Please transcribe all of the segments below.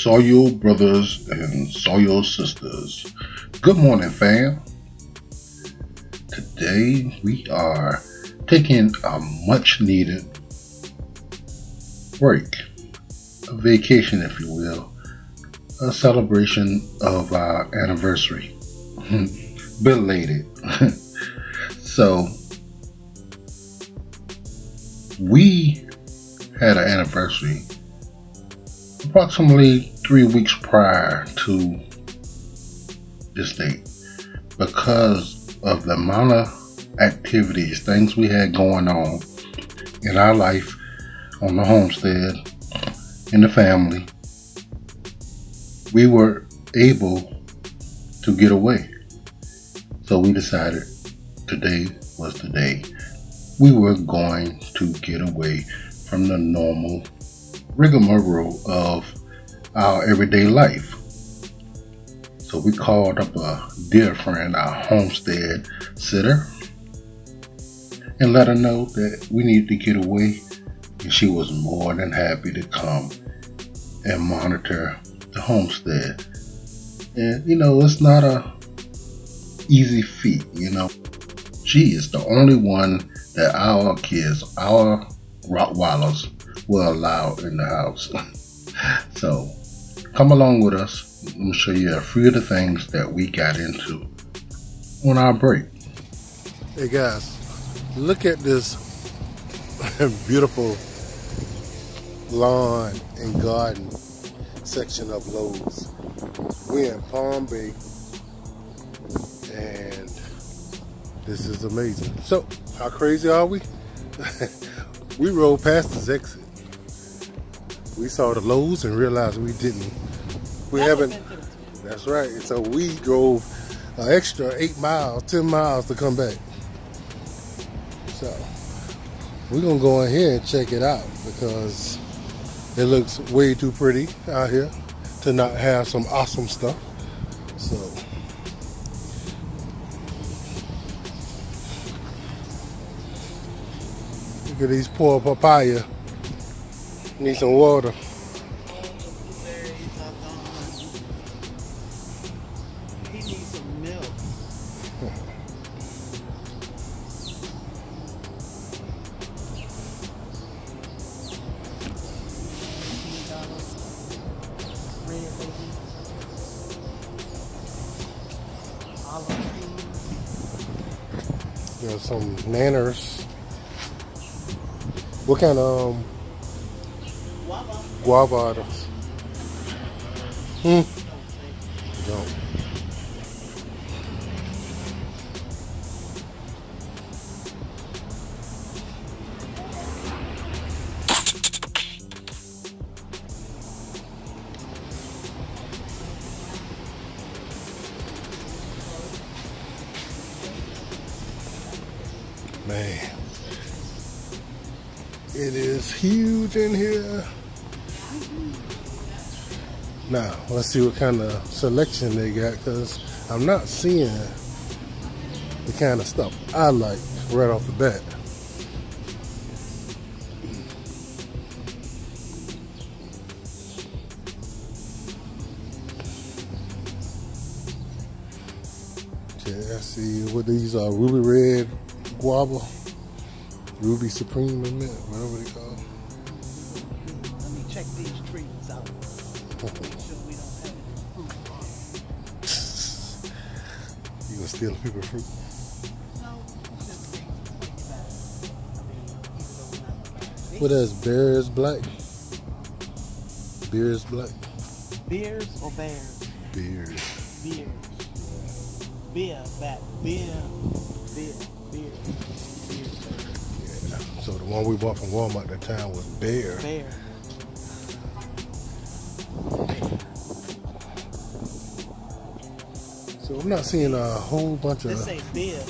Soil brothers and Soil sisters. Good morning, fam. Today we are taking a much needed break, a vacation if you will, a celebration of our anniversary. Belated. So we had an anniversary approximately 3 weeks prior to this date. Because of the amount of activities, things we had going on in our life, on the homestead, in the family, we were able to get away. So we decided today was the day we were going to get away from the normal rigmarole of our everyday life. So we called up a dear friend, our homestead sitter, and let her know that we needed to get away, and she was more than happy to come and monitor the homestead. And you know, it's not a easy feat, you know. She is the only one that our kids, our Rottweilers, will allow in the house. So come along with us. I'm going to show you a few of the things that we got into on our break. Hey guys, look at this beautiful lawn and garden section of Lowe's. We're in Palm Bay and this is amazing. So how crazy are we? We rode past this exit. We saw the Lowe's and realized we haven't. That's right. So we drove an extra 8 miles, 10 miles to come back. So we're gonna go in here and check it out because it looks way too pretty out here to not have some awesome stuff. So look at these poor papaya. Need some water. He needs some milk. There's some nanners. What kind of guava are those? Don't. Man, it is huge in here. Now, let's see what kind of selection they got, because I'm not seeing the kind of stuff I like right off the bat. Okay, let's see what these are. Ruby Red Guava, Ruby Supreme, whatever they call. Let me check these trees out. Make sure we don't have any fruit. You gonna steal people's fruit? No, it's just things that I mean, What is Bears Black? Bears Black? beers or bears? Beers. Beers. Beer, back. Beer. Yeah. So the one we bought from Walmart that time was Bear. Bear. So I'm not seeing a whole bunch of. They say beer.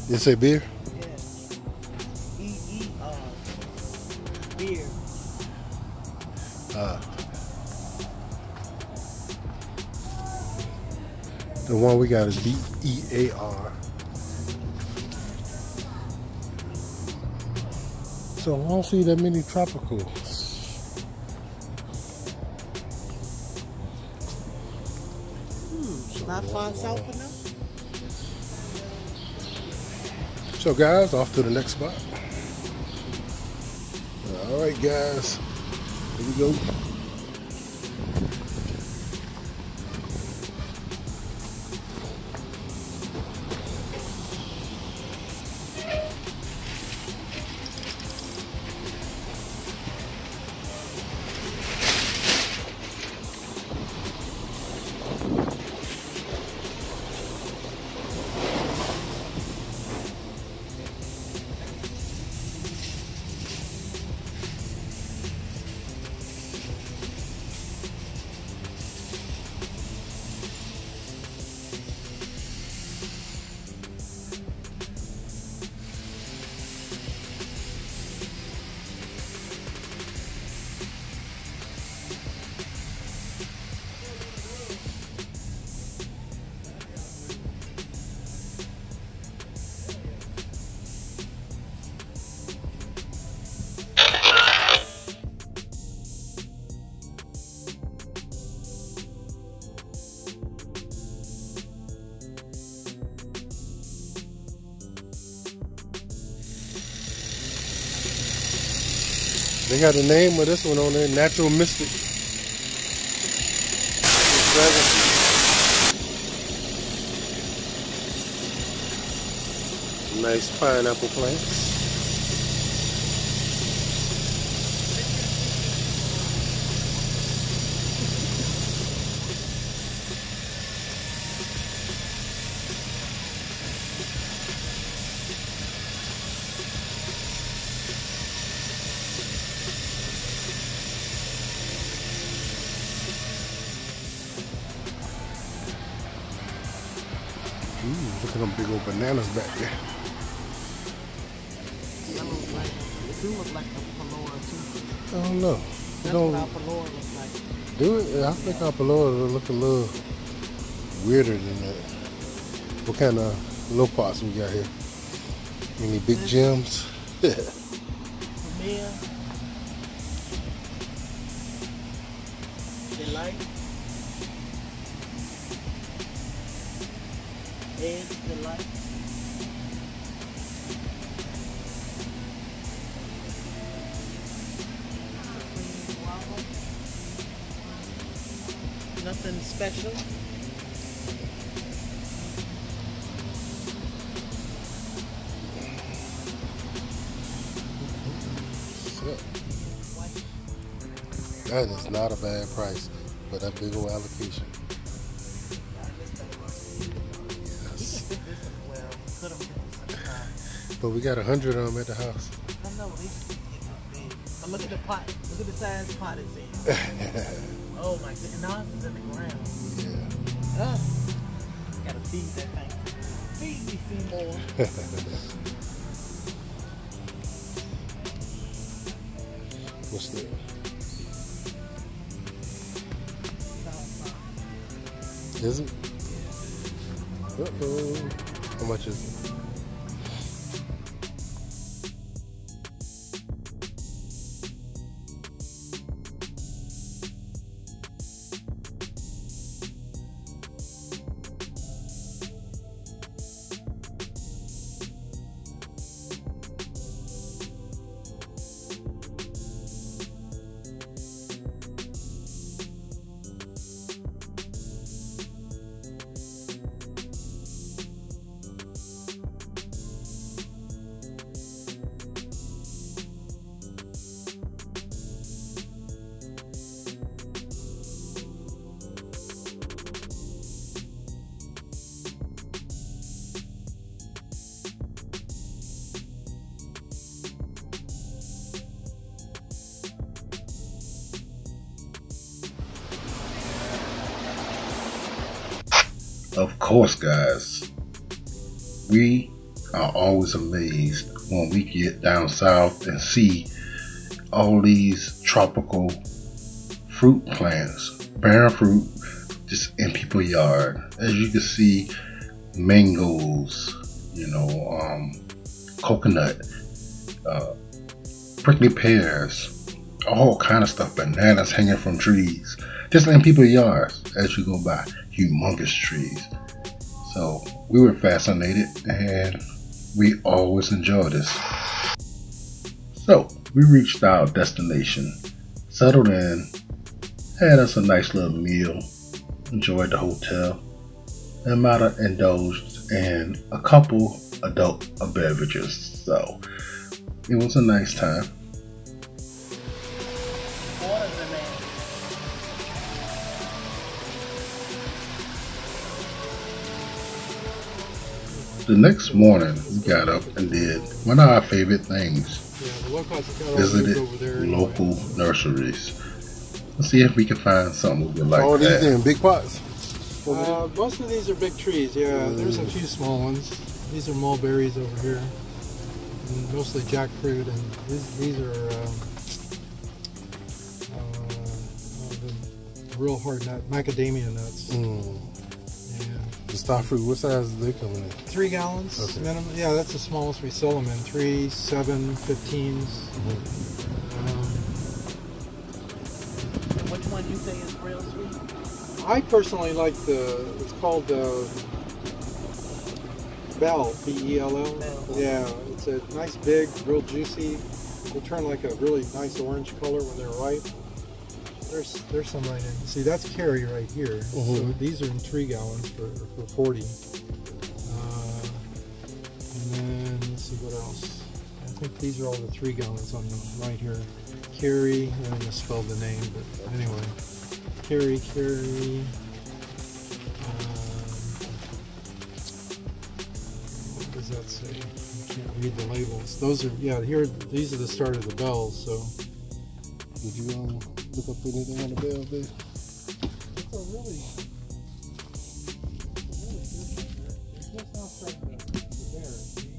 You say beer? Yeah. Beer. The one we got is B-E-A-R. So I don't see that many tropicals. Not far south enough. So guys, off to the next spot. All right, guys, here we go. They got the name of this one on there, Natural Mystic. Nice pineapple plants. Look at them big old bananas back there. It do look like a Palora too. I don't know. That's what our Palora looks like. Do it? I think our Palora will look a little weirder than that. What kind of low pots we got here? Any big gems? Premier. Delight. Edge Delight. Nothing special. That is not a bad price, but that big old allocation. Yes. But we got 100 of them at the house. I know, these big. But look at the pot. Look at the size the pot it's in. Oh my goodness, now it's in the ground. Yeah. Gotta feed that thing. Feed me, Seymour. What's that? Is it? Uh-oh. How much is it? Of course, guys, we are always amazed when we get down south and see all these tropical fruit plants, bearing fruit, just in people's yard. As you can see, mangoes, coconut, prickly pears, all kind of stuff, bananas hanging from trees, just in people's yards as you go by. humongous trees. So we were fascinated and we always enjoy this. So we reached our destination, settled in, had us a nice little meal, enjoyed the hotel, and might have indulged in a couple adult beverages. So it was a nice time. The next morning, we got up and did one of our favorite things. Visited local nurseries. Let's see if we can find something we like. All these in big pots? Most of these are big trees, yeah. There's a few small ones. These are mulberries over here. And mostly jackfruit, and these are the real hard nut, macadamia nuts. The star fruit, what size do they come in? 3 gallons minimum. Yeah, that's the smallest we sell them in. 3, 7, 15s. Which one you say is real sweet? I personally like it's called Bell, B-E-L-L. Yeah, it's a nice big, real juicy. They turn like a really nice orange color when they're ripe. There's some right in. See, that's Kerry right here. So these are in 3 gallons for 40. And then let's see what else. I think these are all the 3 gallons on the right here. Kerry, I don't misspelled the name, but anyway. Kerry. What does that say? I can't read the labels. Those are, yeah, here, these are the start of the bells, so. Did you look up anything on the bell there? It's a really it's just now starting to bear, see?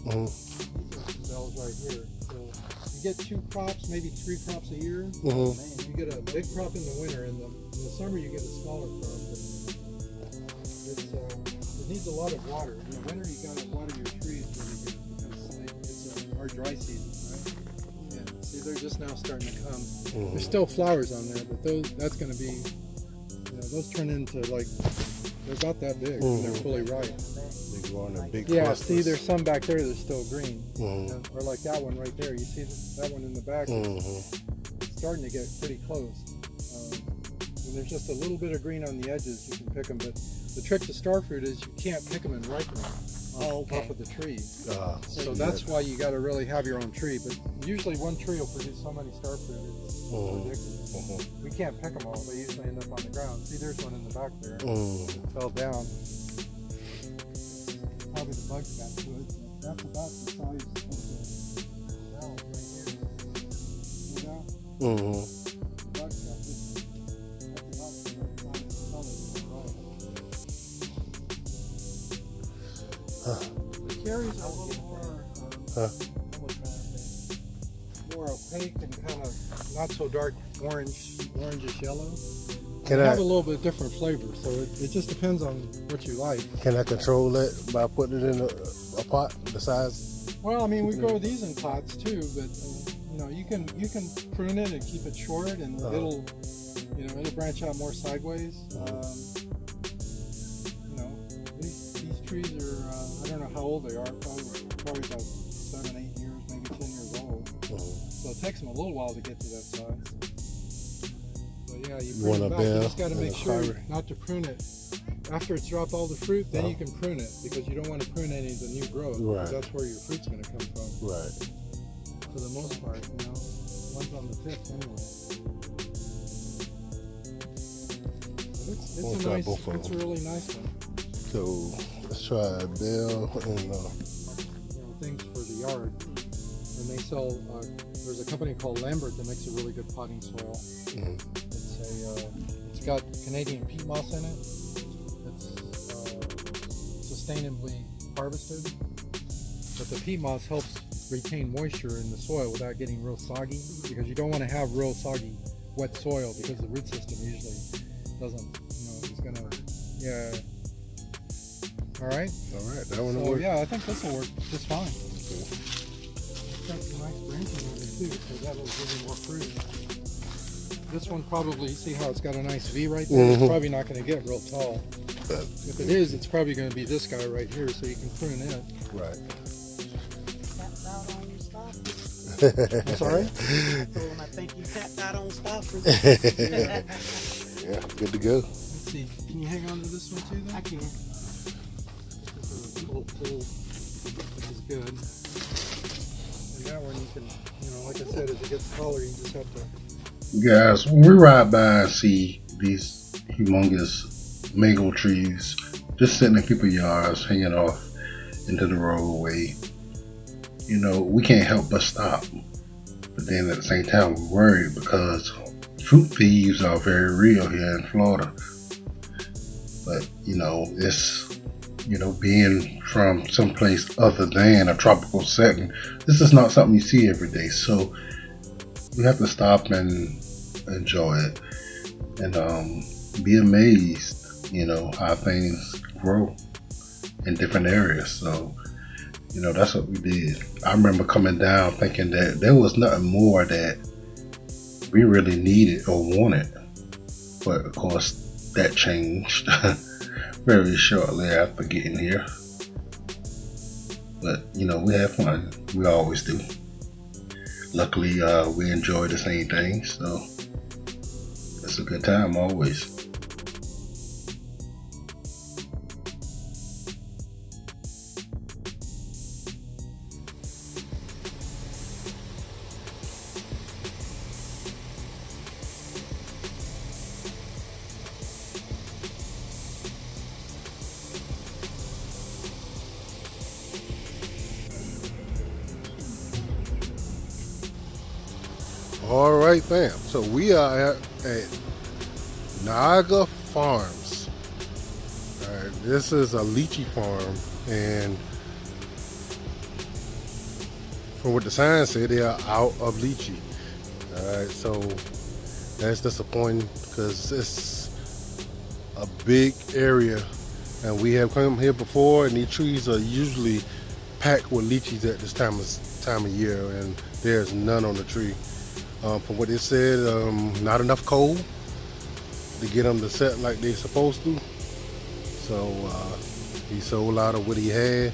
These are the bells right here. So you get 2 crops, maybe 3 crops a year. You get a big crop in the winter, and in the summer you get a smaller crop. It needs a lot of water. In the winter you gotta water your trees really good because it's our dry season, right? Yeah. See, they're just now starting to come. There's still flowers on there, but that's going to be, those turn into like, they're about that big when they're fully ripe. They go on a big clusters. See, there's some back there that's still green. Or like that one right there. You see that one in the back? It's starting to get pretty close. And there's just a little bit of green on the edges. You can pick them, but the trick to starfruit is you can't pick them and ripen them off of the tree. So that's why you got to really have your own tree. But usually one tree will produce so many starfruit, it's ridiculous. We can't pick them all. They usually end up on the ground. See, there's one in the back there. It fell down. Probably the bugs got to it. That's about the size of the bell right here. See that? The bugs got this. That's about the size of the color of the row. The Kerry's are a little more opaque and kind of not so dark orangish yellow. They have a little bit different flavor, so it just depends on what you like. Can I control that by putting it in a pot, the size? Well, I mean, we grow these in pots too, but you can prune it and keep it short, and it'll branch out more sideways. These trees are I don't know how old they are, probably about 7, 8 years, maybe 10 years old. So it takes them a little while to get to that size. But yeah, you prune it back. You just got to make sure not to prune it. After it's dropped all the fruit, then you can prune it, because you don't want to prune any of the new growth. Because that's where your fruit's going to come from. For the most part, one's on the tips anyway. It's a really nice one. So let's try a bell and things for the yard. And they sell. There's a company called Lambert that makes a really good potting soil. It's got Canadian peat moss in it. It's sustainably harvested. But the peat moss helps retain moisture in the soil without getting real soggy, because you don't want to have real soggy, wet soil, because the root system usually doesn't. It's gonna. Yeah. All right, that one will work. Yeah, I think this will work just fine. It's got some nice branching on it too, so that'll give you more fruit. this one probably, see how it's got a nice V right there? It's probably not going to get real tall. If it is, it's probably going to be this guy right here, so you can prune it. Right. Tapped out on your stoppers. I'm sorry? I told him I think you tapped out on stoppers. Yeah, good to go. Let's see. Can you hang on to this one too, though? I can. Pull, which is good. And that one you can, you know, like I said, as it gets taller, you just have to. Guys, when we ride by and see these humongous mango trees just sitting in people's yards, hanging off into the roadway, you know, we can't help but stop. But then at the same time, we're worried because fruit thieves are very real here in Florida. But, you know, it's, you know, being from someplace other than a tropical setting, this is not something you see every day. So we have to stop and enjoy it and be amazed, you know, how things grow in different areas. So, you know, that's what we did. I remember coming down thinking that there was nothing more that we really needed or wanted. But of course, that changed very shortly after getting here. But, you know, we have fun. We always do. Luckily, we enjoy the same things, so it's a good time always. All right, fam. So we are at Naga Farms. All right, this is a lychee farm, and from what the sign said, they are out of lychee. All right, so that's disappointing because it's a big area, and we have come here before, and these trees are usually packed with lychees at this time of year, and there's none on the tree. From what they said, not enough cold to get them to set like they're supposed to. So he sold out of what he had.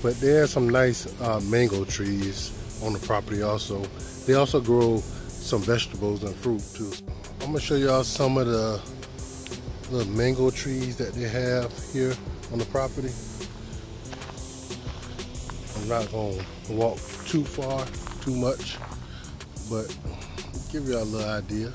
But there are some nice mango trees on the property also. They also grow some vegetables and fruit too. I'm gonna show y'all some of the little mango trees that they have here on the property. I'm not gonna walk too far, too much, but give you a little idea.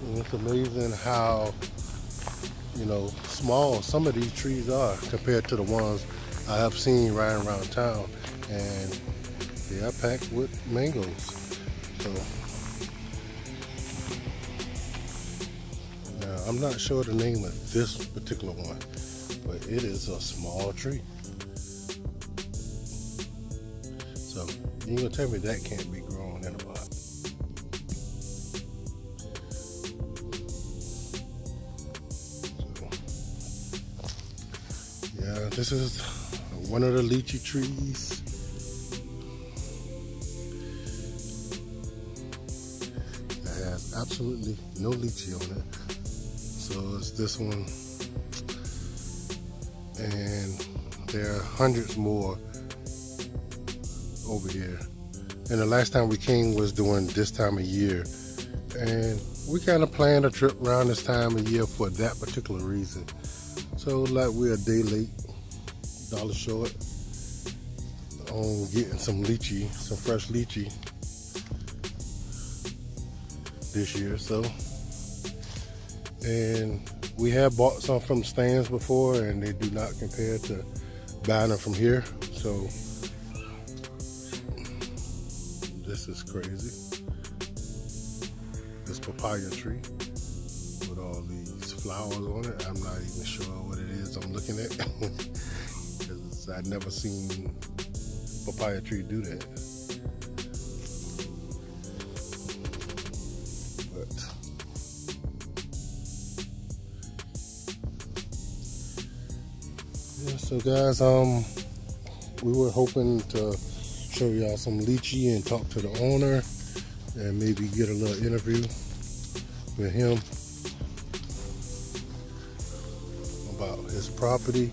And it's amazing how, you know, small some of these trees are compared to the ones I have seen riding around town, and they are packed with mangoes. So I'm not sure the name of this particular one, but it is a small tree. So you gonna tell me that can't be grown in a pot? So, yeah, this is one of the lychee trees. That has absolutely no lychee on it. So it's this one, and there are hundreds more over here. And the last time we came was during this time of year, and we kind of planned a trip around this time of year for that particular reason. So like we're a day late, $1 short on getting some lychee, some fresh lychee this year. So. And we have bought some from stands before, and they do not compare to buying them from here. So this is crazy. This papaya tree with all these flowers on it. I'm not even sure what it is I'm looking at because I've never seen papaya tree do that. So guys, we were hoping to show y'all some lychee and talk to the owner and maybe get a little interview with him about his property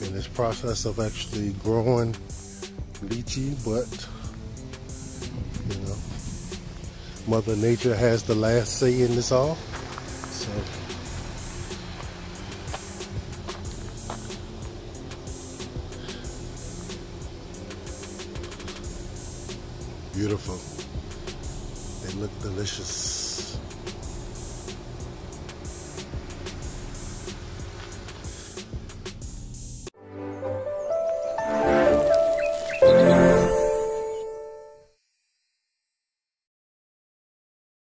and his process of actually growing lychee, but you know, Mother Nature has the last say in this all. So beautiful. They look delicious.